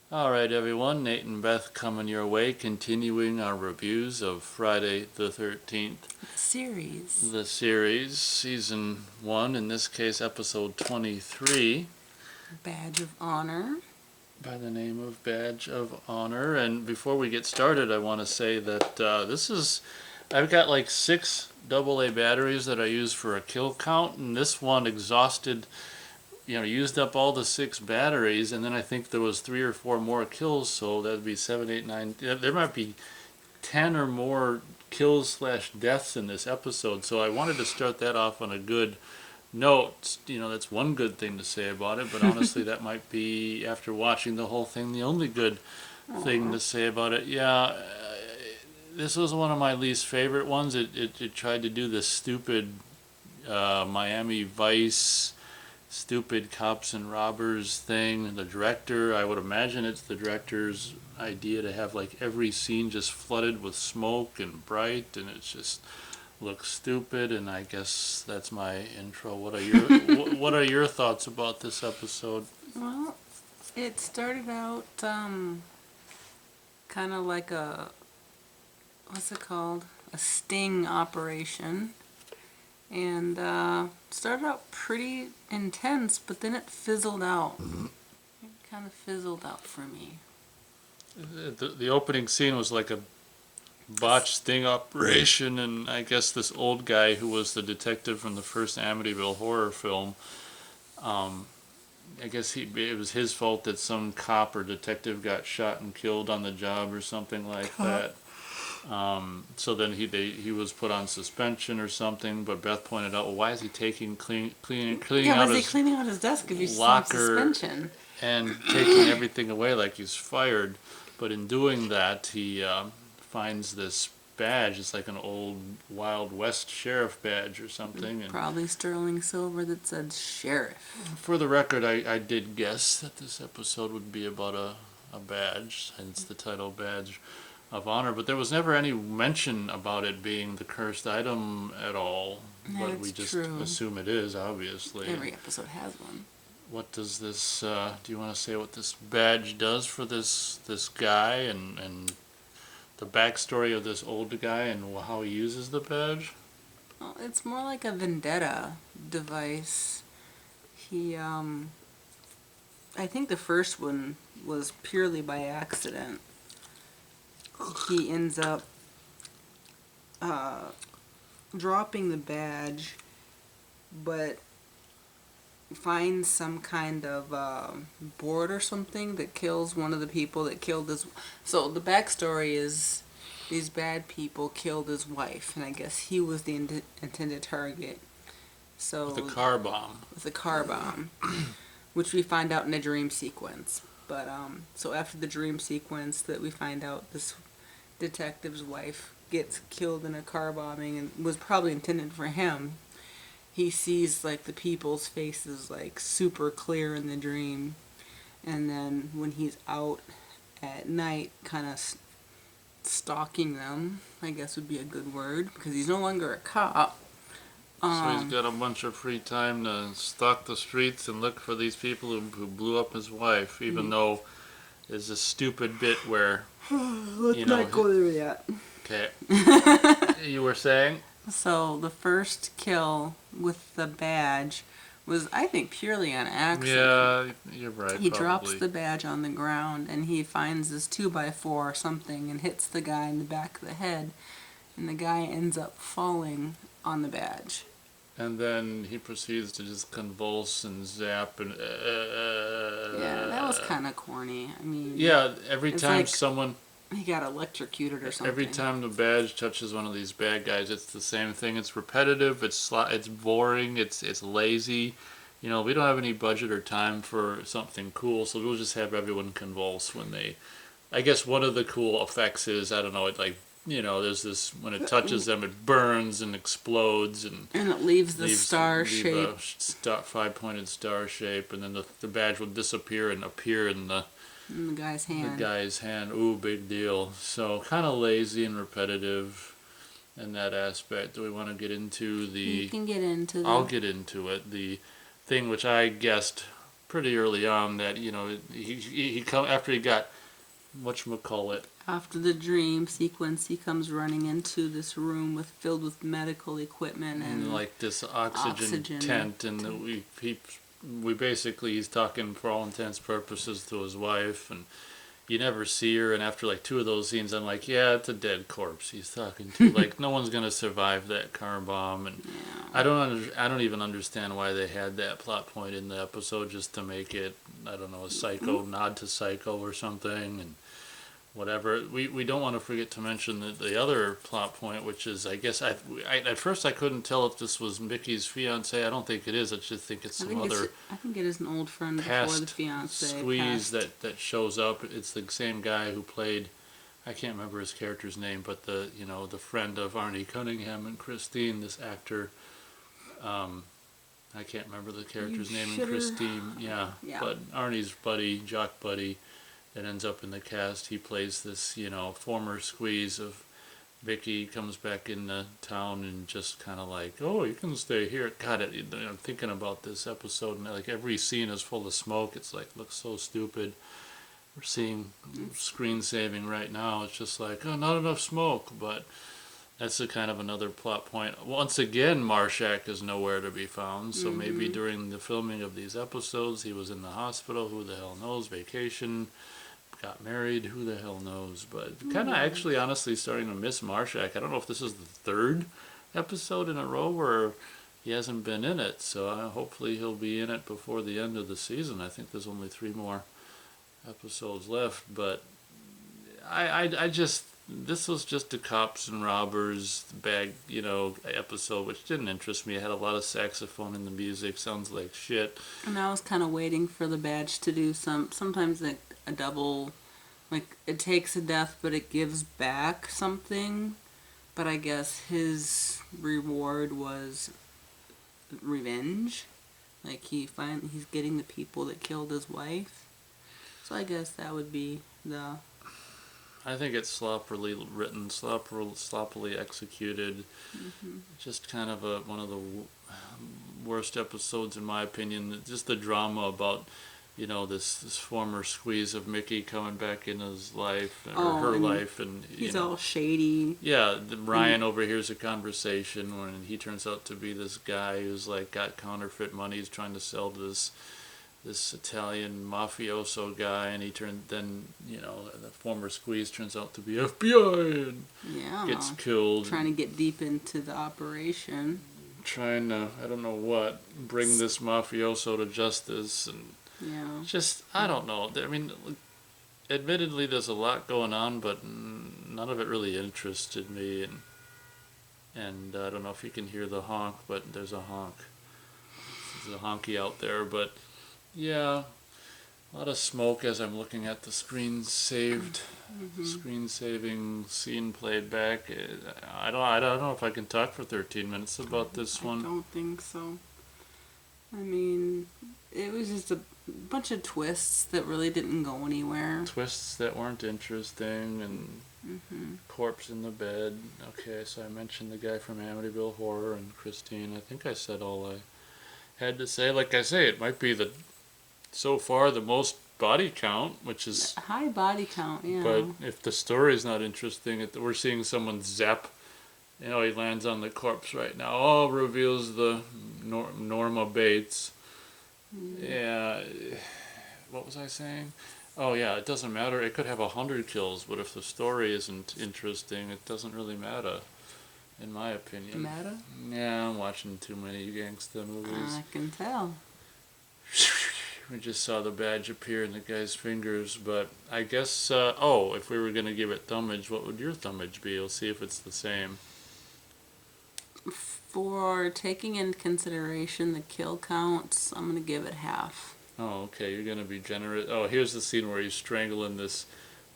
All right, everyone. Nate and Beth coming your way, continuing our reviews of Friday the 13th, Series. the series, season 1, in this case, episode 23, Badge of Honor. by the name of Badge of Honor. And before we get started, I want to say that I've got like 6 AA batteries that I use for a kill count, and this one exhausted, used up all the 6 batteries, and then I think there was 3 or 4 more kills, so that'd be 7, 8, 9. There might be 10 or more kills slash deaths in this episode, so I wanted to start that off on a good note. That's one good thing to say about it, but honestly, that might be, after watching the whole thing, the only good thing to say about it. Yeah, this was one of my least favorite ones. It tried to do this stupid Miami Vice stupid cops and robbers thing. The director, I would imagine it's the director's idea to have like every scene just flooded with smoke and bright, and it just looks stupid. And I guess that's my intro. What are your thoughts about this episode? Well, it started out kind of like what's it called? A sting operation. And started out pretty intense, but then it fizzled out. It kind of fizzled out for me. The opening scene was like a botched sting operation, and I guess this old guy who was the detective from the first Amityville horror film, I guess it was his fault that some cop or detective got shot and killed on the job or something like that. So then he was put on suspension or something. But Beth pointed out, well, why is he cleaning Yeah, out was he his cleaning out his desk if he's on locker suspension? and taking everything away like he's fired? But in doing that, he finds this badge. It's like an old Wild West sheriff badge or something. And Probably sterling silver that said sheriff. for the record, I did guess that this episode would be about a badge, hence the title Badge of Honor, but there was never any mention about it being the cursed item at all. But That's we just true. assume it is, obviously. Every episode has one. What does this? Do you want to say what this badge does for this guy, and the backstory of this old guy and how he uses the badge? Well, it's more like a vendetta device. I think the first one was purely by accident. He ends up uh, dropping the badge, but finds some kind of board or something that kills one of the people that killed his. So the backstory is these bad people killed his wife, and I guess he was the intended target. So With a car bomb. with a car bomb, which we find out in a dream sequence. But so after the dream sequence, that we find out this detective's wife gets killed in a car bombing and was probably intended for him. He sees like the people's faces like super clear in the dream, and then when he's out at night, kind of stalking them, I guess would be a good word, because he's no longer a cop. So he's got a bunch of free time to stalk the streets and look for these people who blew up his wife, even though there's a stupid bit where, Let's know, not go there yet. okay, you were saying? So the first kill with the badge was, I think, purely on accident. Yeah, you're right. He probably. drops the badge on the ground and he finds this 2x4 or something and hits the guy in the back of the head, and the guy ends up falling on the badge. And then he proceeds to just convulse and zap and. Yeah, that was kind of corny. I mean, Yeah, every it's time like someone. he got electrocuted or something. Every time the badge touches one of these bad guys, it's the same thing. It's repetitive. It's boring. It's lazy. We don't have any budget or time for something cool, so we'll just have everyone convulse when they. I guess one of the cool effects is, I don't know, it like, there's this, when it touches them, it burns and explodes and it leaves the star leave shape. a five-pointed star shape, and then the badge will disappear and appear in the In the guy's hand. Ooh, big deal. So kind of lazy and repetitive in that aspect. Do we want to get into the? You can get into I'll get into it. The thing which I guessed pretty early on that he come after he got whatchamacallit. After the dream sequence, he comes running into this room filled with medical equipment and like this oxygen tent, and we basically he's talking for all intents purposes to his wife, and you never see her. And after like two of those scenes, I'm like, yeah, it's a dead corpse he's talking to. Like no one's gonna survive that car bomb, and Yeah. I don't even understand why they had that plot point in the episode just to make it, I don't know, a Psycho nod to Psycho or something, and whatever. We don't want to forget to mention the other plot point, which is, I guess, at first I couldn't tell if this was Mickey's fiance. I don't think it is. I just think it's some other I think it is an old friend before the past fiance. squeeze that shows up. It's the same guy who played, I can't remember his character's name, but the friend of Arnie Cunningham and Christine, this actor. I can't remember the character's name in Christine. Yeah, but Arnie's buddy, jock buddy, that ends up in the cast. He plays this, former squeeze of Vicky, comes back into town and just kind of like, oh, you can stay here. God, I'm thinking about this episode, and like every scene is full of smoke. It's like, looks so stupid. We're seeing screen saving right now. It's just like, oh, not enough smoke, but that's a kind of another plot point. Once again, Marshak is nowhere to be found, so maybe during the filming of these episodes, he was in the hospital. Who the hell knows? Vacation. Got married, who the hell knows, but kind of actually honestly starting to miss Marshak. I don't know if this is the third episode in a row where he hasn't been in it, so hopefully he'll be in it before the end of the season. I think there's only 3 more episodes left, but I just, this was just a cops and robbers bag, episode, which didn't interest me. It had a lot of saxophone in the music, sounds like shit. And I was kind of waiting for the badge to do sometimes a double, like it takes a death but it gives back something, but I guess his reward was revenge, like he's getting the people that killed his wife, so I guess that would be the... I think it's sloppily written, sloppily executed. Just kind of one of the worst episodes in my opinion. Just the drama about this former squeeze of Mickey coming back in his life, or her life, and he's all shady. Yeah, Ryan overhears a conversation when he turns out to be this guy who's like got counterfeit money. He's trying to sell to this Italian mafioso guy, and then the former squeeze turns out to be FBI and gets killed. Trying to get deep into the operation. Trying to, I don't know what, bring this mafioso to justice, and just, I don't know. I mean, admittedly, there's a lot going on, but none of it really interested me, and I don't know if you can hear the honk, but there's a honk. There's a honky out there, but yeah, a lot of smoke as I'm looking at the screen saving scene played back. I don't know if I can talk for 13 minutes about this one. I don't think so. I mean, it was just a bunch of twists that really didn't go anywhere. Twists that weren't interesting, and corpse in the bed. Okay, so I mentioned the guy from Amityville Horror and Christine. I think I said all I had to say. Like I say, it might be so far the most body count, which is high body count, yeah. But if the story is not interesting, we're seeing someone zap. He lands on the corpse right now. Oh, reveals the Norma Bates. Yeah, what was I saying? Oh yeah, it doesn't matter. It could have 100 kills, but if the story isn't interesting, it doesn't really matter, in my opinion. Matter? Yeah, I'm watching too many gangsta movies. I can tell. We just saw the badge appear in the guy's fingers, but I guess, if we were going to give it thumbage, what would your thumbage be? We'll see if it's the same. For taking into consideration the kill counts, I'm going to give it half. Oh, okay, you're going to be generous. Oh, here's the scene where he's strangling this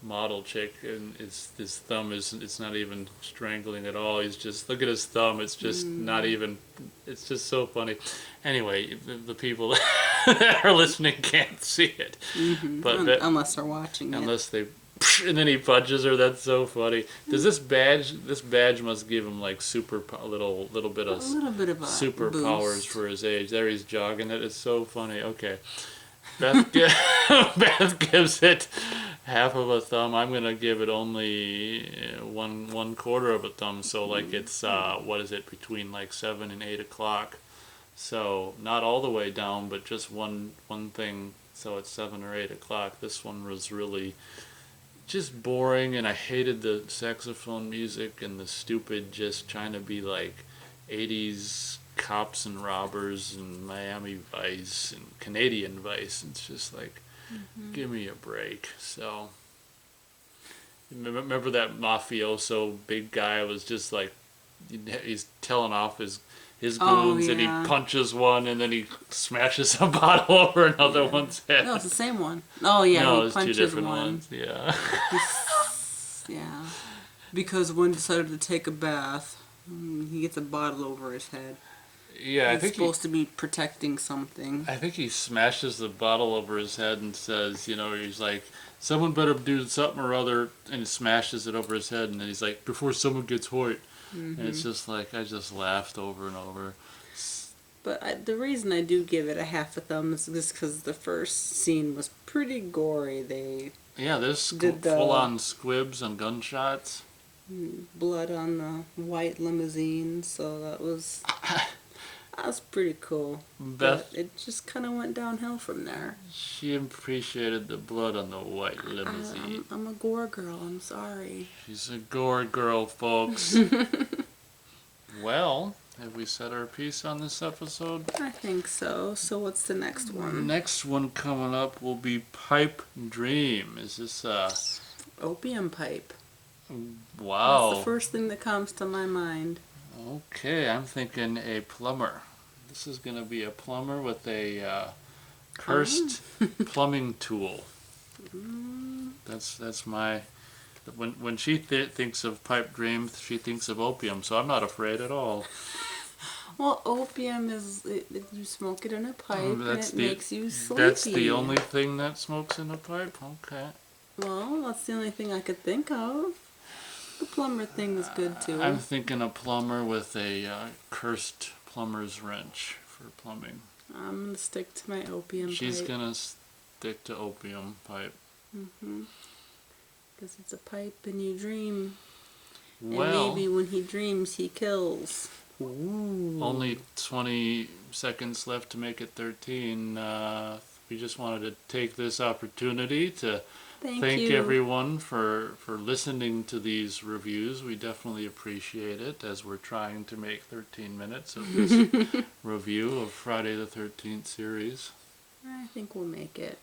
model chick, and his thumb it's not even strangling at all. He's just, look at his thumb, it's just not even, it's just so funny. Anyway, the people that are listening can't see it. But unless they're watching unless they, and then he punches her. That's so funny. Does this badge must give him like a little bit of superpowers for his age. There he's jogging it. It's so funny. Okay. Beth, Beth gives it half of a thumb. I'm gonna give it only one quarter of a thumb. So like it's what is it, between like 7 and 8 o'clock. So not all the way down, but just one thing. So it's 7 or 8 o'clock. This one was really just boring, and I hated the saxophone music and the stupid just trying to be like 80s cops and robbers and Miami Vice and Canadian Vice. It's just like, give me a break. So remember that mafioso big guy was just like, he's telling off his goons, and he punches one and then he smashes a bottle over another one's head. No, it's the same one. Oh yeah, No, he it's punches two different one. ones. Yeah. Yeah, because one decided to take a bath. He gets a bottle over his head. Yeah, I He's think supposed to be protecting something. I think he smashes the bottle over his head and says, he's like, someone better do something or other, and he smashes it over his head, and then he's like, before someone gets hurt. And it's just like, I just laughed over and over. But the reason I do give it a half a thumb is just because the first scene was pretty gory. Yeah, there's Did the- full-on squibs and gunshots. Blood on the white limousine, so that was pretty cool. Beth, But it just kind of went downhill from there. she appreciated the blood on the white limousine. I'm a gore girl. I'm sorry. She's a gore girl, folks. Well, have we said our piece on this episode? I think so. So what's the next The one? next one coming up will be Pipe Dream. Is this Opium pipe. wow. That's the first thing that comes to my mind. Okay, I'm thinking a plumber. This is going to be a plumber with a cursed plumbing tool. That's my... When she thinks of Pipe Dream, she thinks of opium, so I'm not afraid at all. Well, opium is you smoke it in a pipe and it makes you sleepy. That's the only thing that smokes in a pipe? Okay. Well, that's the only thing I could think of. The plumber thing is good too. I'm thinking a plumber with a cursed plumber's wrench for plumbing. I'm gonna stick to my opium She's pipe. gonna stick to opium pipe. Because it's a pipe and you dream. Well, and maybe when he dreams, he kills. only 20 seconds left to make it 13. We just wanted to take this opportunity to thank you. everyone for listening to these reviews. We definitely appreciate it, as we're trying to make 13 minutes of this review of Friday the 13th series. I think we'll make it.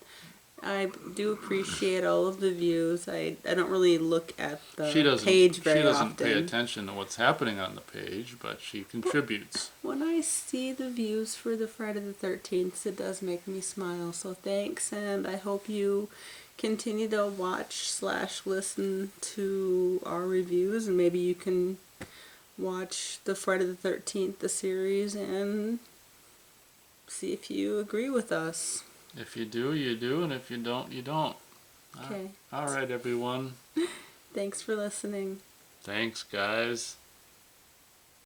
I do appreciate all of the views. I don't really look at the page very often. She doesn't pay attention to what's happening on the page, but she contributes. When I see the views for the Friday the 13th, it does make me smile. So thanks, and I hope you continue to watch/listen to our reviews, and maybe you can watch the Friday the 13th, the series, and see if you agree with us. If you do, you do, and if you don't, you don't. Okay. All right, everyone. Thanks for listening. Thanks, guys.